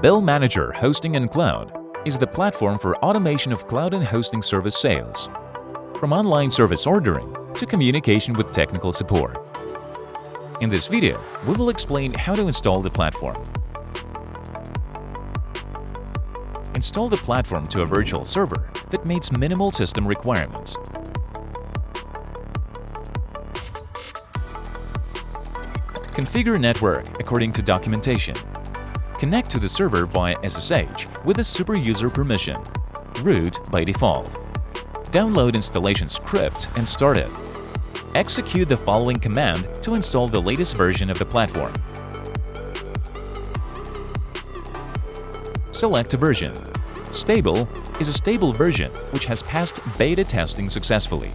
BILLmanager Hosting and Cloud is the platform for automation of cloud and hosting service sales, from online service ordering to communication with technical support. In this video, we will explain how to install the platform. Install the platform to a virtual server that meets minimal system requirements. Configure network according to documentation. Connect to the server via SSH with a super user permission. Root by default. Download installation script and start it. Execute the following command to install the latest version of the platform. Select a version. Stable is a stable version which has passed beta testing successfully.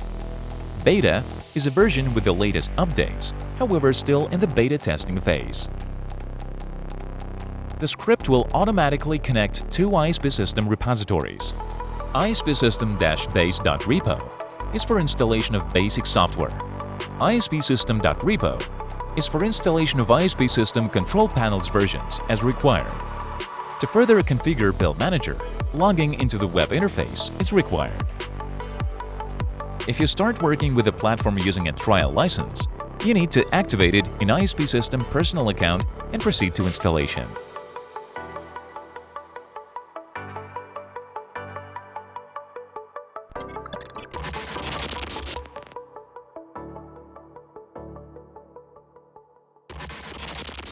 Beta is a version with the latest updates, however still in the beta testing phase. The script will automatically connect two ISPsystem repositories. ISPsystem-base.repo is for installation of basic software. ISPsystem.repo is for installation of ISPsystem control panels versions as required. To further configure BILLmanager, logging into the web interface is required. If you start working with the platform using a trial license, you need to activate it in ISPsystem personal account and proceed to installation.